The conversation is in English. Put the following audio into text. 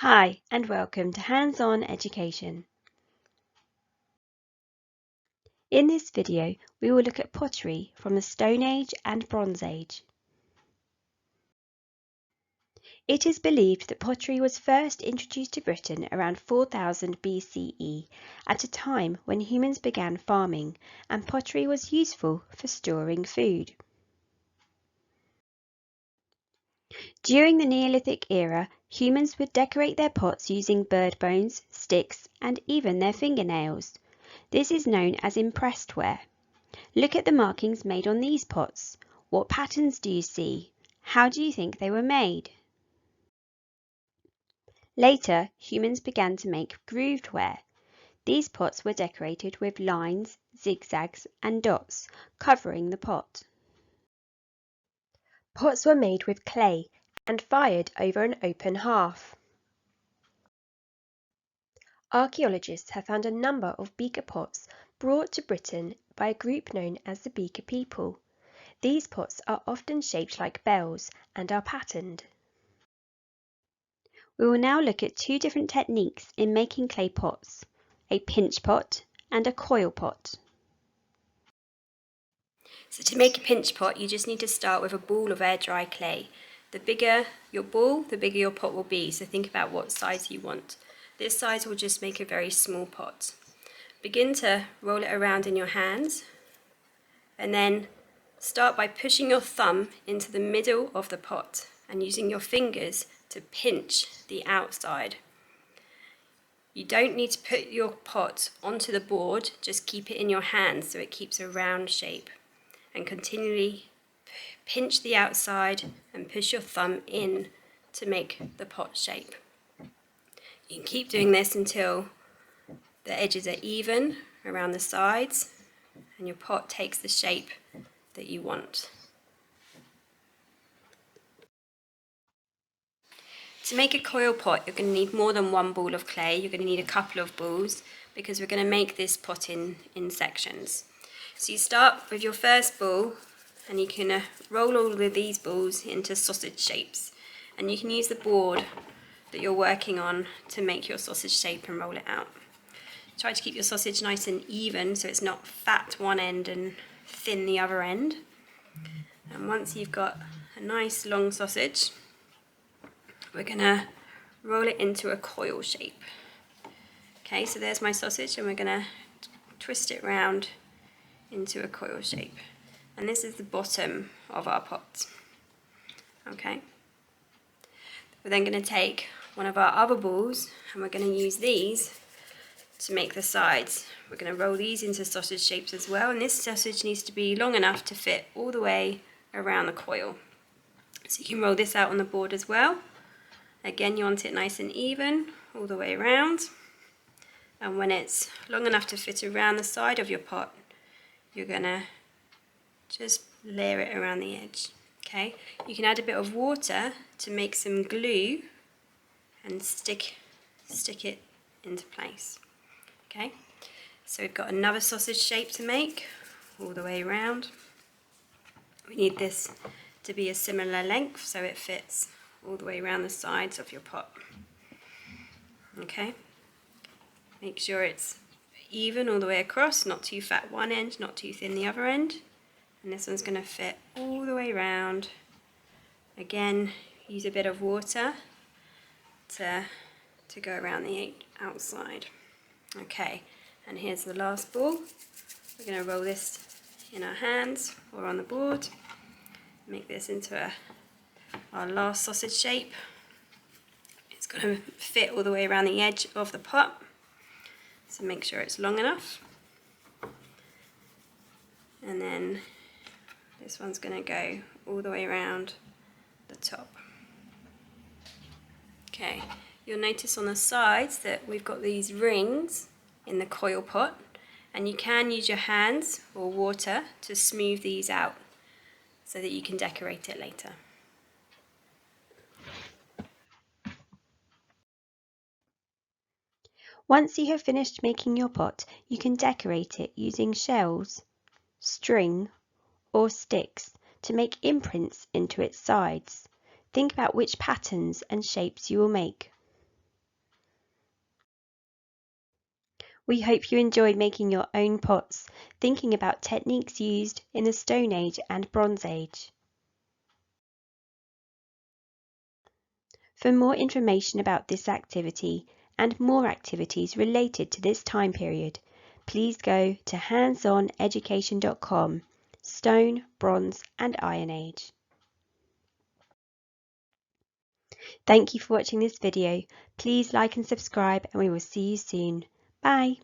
Hi, and welcome to Hands-On Education. In this video, we will look at pottery from the Stone Age and Bronze Age. It is believed that pottery was first introduced to Britain around 4000 BCE, at a time when humans began farming, and pottery was useful for storing food. During the Neolithic era, humans would decorate their pots using bird bones, sticks, and even their fingernails. This is known as impressed ware. Look at the markings made on these pots. What patterns do you see? How do you think they were made? Later, humans began to make grooved ware. These pots were decorated with lines, zigzags, and dots, covering the pot. Pots were made with clay and fired over an open hearth. Archaeologists have found a number of beaker pots brought to Britain by a group known as the Beaker people. These pots are often shaped like bells and are patterned. We will now look at two different techniques in making clay pots, a pinch pot and a coil pot. So to make a pinch pot, you just need to start with a ball of air-dry clay. The bigger your ball, the bigger your pot will be, so think about what size you want. This size will just make a very small pot. Begin to roll it around in your hands, and then start by pushing your thumb into the middle of the pot and using your fingers to pinch the outside. You don't need to put your pot onto the board, just keep it in your hands so it keeps a round shape. And continually pinch the outside and push your thumb in to make the pot shape. You can keep doing this until the edges are even around the sides and your pot takes the shape that you want. To make a coil pot, you're going to need more than one ball of clay. You're going to need a couple of balls because we're going to make this pot in sections. So you start with your first ball and you can roll all of these balls into sausage shapes. And you can use the board that you're working on to make your sausage shape and roll it out. Try to keep your sausage nice and even so it's not fat one end and thin the other end. And once you've got a nice long sausage, we're going to roll it into a coil shape. Okay, so there's my sausage and we're going to twist it round into a coil shape. And this is the bottom of our pot. Okay. We're then going to take one of our other balls and we're going to use these to make the sides. We're going to roll these into sausage shapes as well, and this sausage needs to be long enough to fit all the way around the coil. So you can roll this out on the board as well. Again, you want it nice and even all the way around, and when it's long enough to fit around the side of your pot, you're going to just layer it around the edge. Okay, you can add a bit of water to make some glue and stick it into place. Okay, so we've got another sausage shape to make all the way around. We need this to be a similar length so it fits all the way around the sides of your pot. Okay, make sure it's even all the way across, not too fat one end, not too thin the other end. And this one's going to fit all the way around. Again, use a bit of water to go around the outside. Okay, and here's the last ball. We're going to roll this in our hands or on the board. Make this into our last sausage shape. It's going to fit all the way around the edge of the pot, so make sure it's long enough. And then this one's going to go all the way around the top. Okay, you'll notice on the sides that we've got these rings in the coil pot, and you can use your hands or water to smooth these out so that you can decorate it later. Once you have finished making your pot, you can decorate it using shells, string, or sticks to make imprints into its sides. Think about which patterns and shapes you will make. We hope you enjoyed making your own pots, thinking about techniques used in the Stone Age and Bronze Age. For more information about this activity and more activities related to this time period, please go to handsoneducation.com, Stone, Bronze and Iron Age. Thank you for watching this video. Please like and subscribe and we will see you soon. Bye.